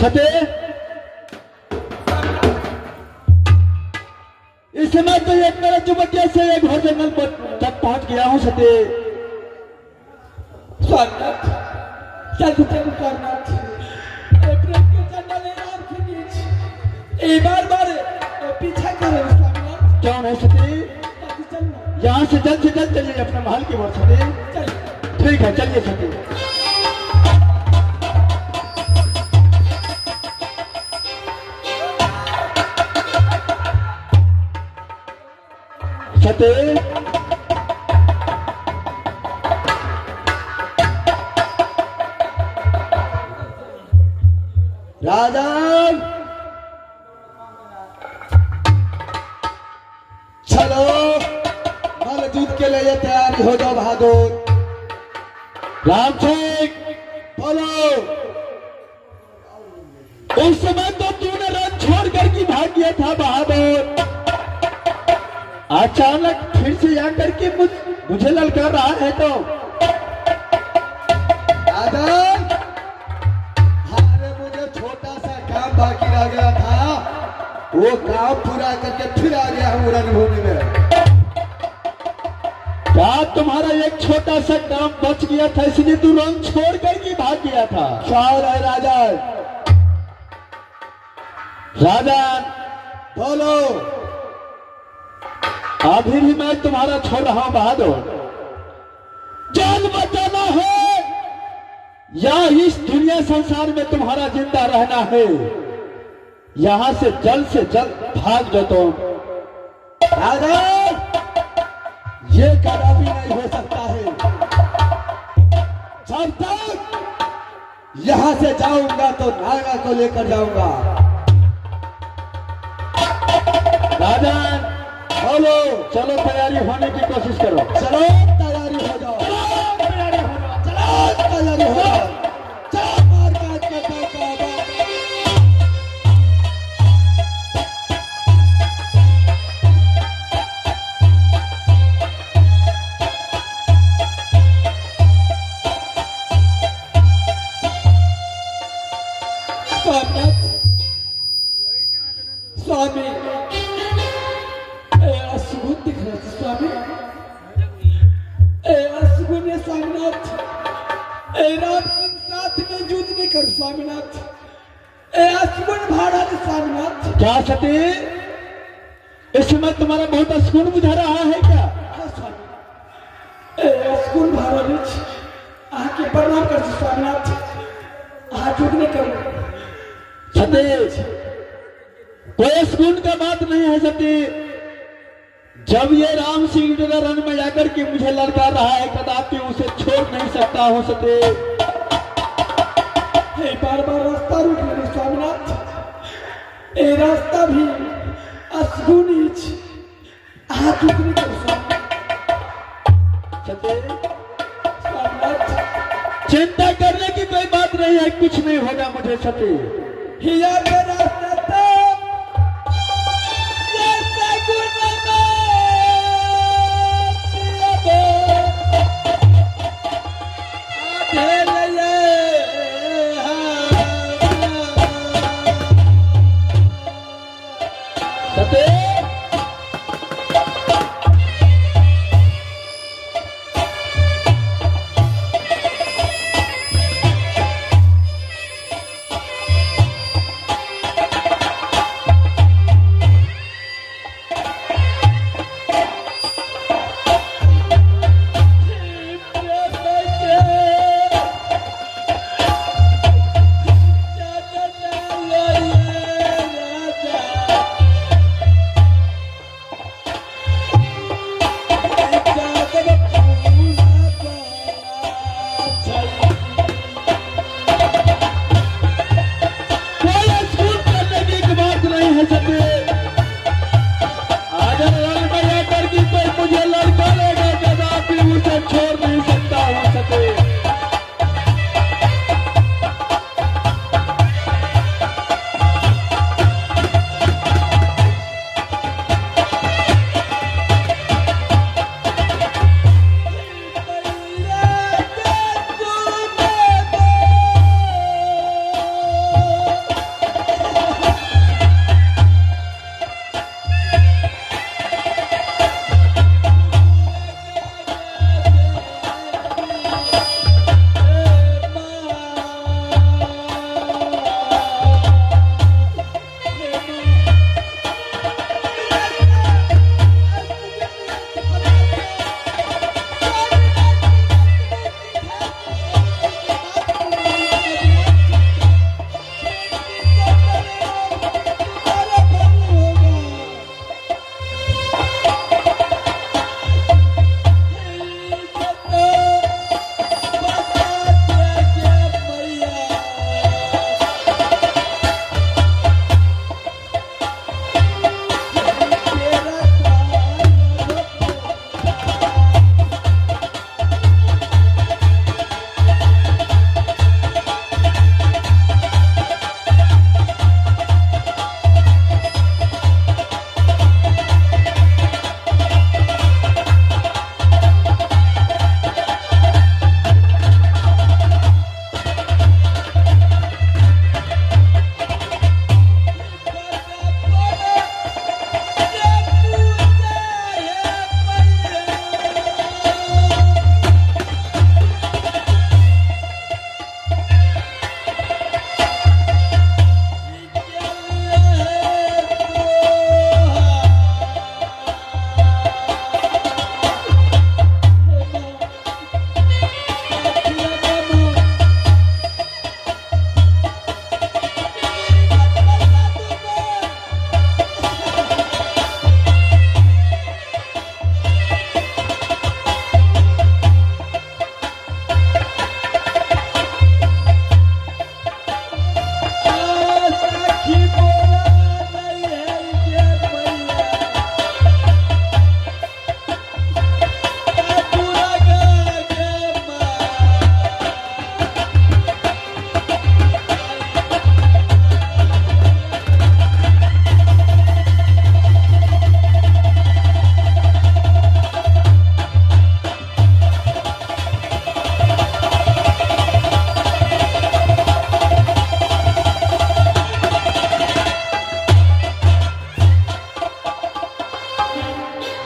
सते इस समय तो एक मेरा जुबटिया से एक घोर जंगल पर तक पहुंच गया हूं सते। स्वामीनाथ चल स्वामीनाथ प्रेम के जंगल राम के बीच एक बार पीछा करो स्वामीनाथ। क्यों नहीं सते? यहाँ से जल्द चलिए अपने महल की ओर सते। ठीक है चलिए सते। सते राजन चलो मल दूध के लिए तैयारी हो जाओ बहादुर। राम सिंह बोलो। उस समय तो तूने रन छोड़ कर की भाग गया था बहादुर। अचानक फिर से आकर के मुझे ललकार रहा है तो राजन अरे मुझे छोटा सा काम बाकी रह गया था, वो काम पूरा करके फिर आ गया हूँ रणभूमि में। क्या तुम्हारा एक छोटा सा काम बच गया था इसलिए तू रन छोड़ कर के भाग गया था? शार है राजन। राजन बोलो। अभी भी मैं तुम्हारा छोड़ रहा हूं बहादुर। जान बचाना है या इस दुनिया संसार में तुम्हारा जिंदा रहना है, यहां से जल्द भाग जाओ तुम। राजन ये कदापि नहीं हो सकता है। जब तक यहां से जाऊंगा तो नागा को लेकर जाऊंगा। राजन बोलो। चलो तैयारी होने की कोशिश करो। चलो तैयारी हो जाओ। चलो तैयारी हो जाओ। चलो तैयारी हो जाओ। चलो मार काट के स्वामी असुगुण दिख रहा है स्वामी। असुगुण है स्वामीनाथ। रात दिन साथ में युद्ध नहीं कर स्वामीनाथ। असुगुण भाड़ा है स्वामीनाथ। क्या सती इस समय तुम्हारा बहुत असुगुण बुझा रहा है क्या? हाँ स्वामी असुगुण भाड़ा आके प्रणाम कर स्वामीनाथ। हाथ युद्ध नहीं करो सती। कोई असुगुण का बात नहीं है सती। जब ये राम सिंह जो रन में जाकर के मुझे ललकार रहा है कदापि उसे छोड़ नहीं सकता हो सके। बार रास्ता रुक ले स्वामीनाथ। ये रास्ता भी असगुण हाथ उतनी कर स्वामीनाथ। चिंता करने की कोई बात नहीं है, कुछ नहीं होगा मुझे सती। हिया मेरा रास्ता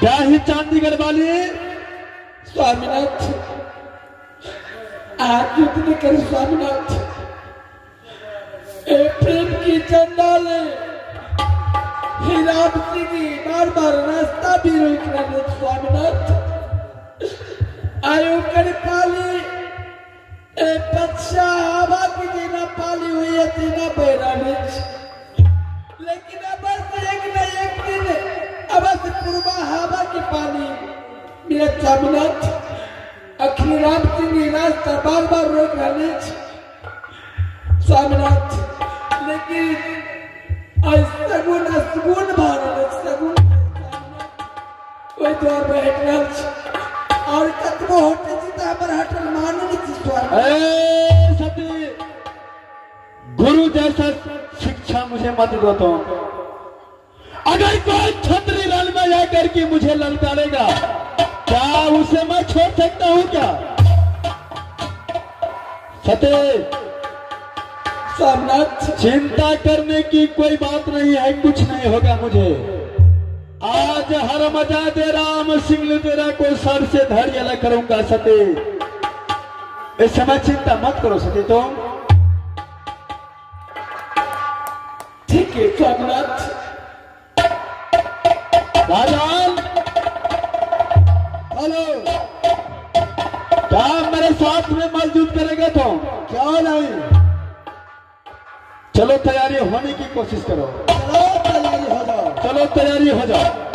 क्या ही चांदीगढ़ वाली? स्वामीनाथ आप युद्ध कर स्वामीनाथ। ए प्रेम की चंडाले हिराब सिंह बार बार रास्ता भी रोक रहे स्वामीनाथ। आयु कर पाली ए पक्षा हवा की जीना पाली हुई है तीना बैरानिच। लेकिन अब एक न एक दिन अवश्य पूर्वा हवा की पाली मेरा स्वामीनाथ। अखिल राम सिंह रास्ता बार बार रोक रहे स्वामीनाथ। लेकिन सगुन असगुन भारत सगुन कोई द्वार बैठ रहा और कतबो होते सीता पर हटल मान नहीं स्वामी। सती गुरु जैसा शिक्षा मुझे मत दो। तो अगर कोई छत्री रण में जाकर के मुझे ललकारेगा क्या उसे मैं छोड़ सकता हूं क्या? सती स्वामीनाथ चिंता करने की कोई बात नहीं है, कुछ नहीं होगा मुझे। आज हर मजा दे राम सिंह तेरा को सर से धैर्य अलग करूंगा सती। इस समय चिंता मत करो सती तुम। ठीक है स्वामीनाथ। राजान हेलो, क्या मेरे साथ में मौजूद करेगा तुम? क्या नहीं? चलो तैयारी होने की कोशिश करो। चलो तैयारी हो जाओ। चलो तैयारी हो जाओ।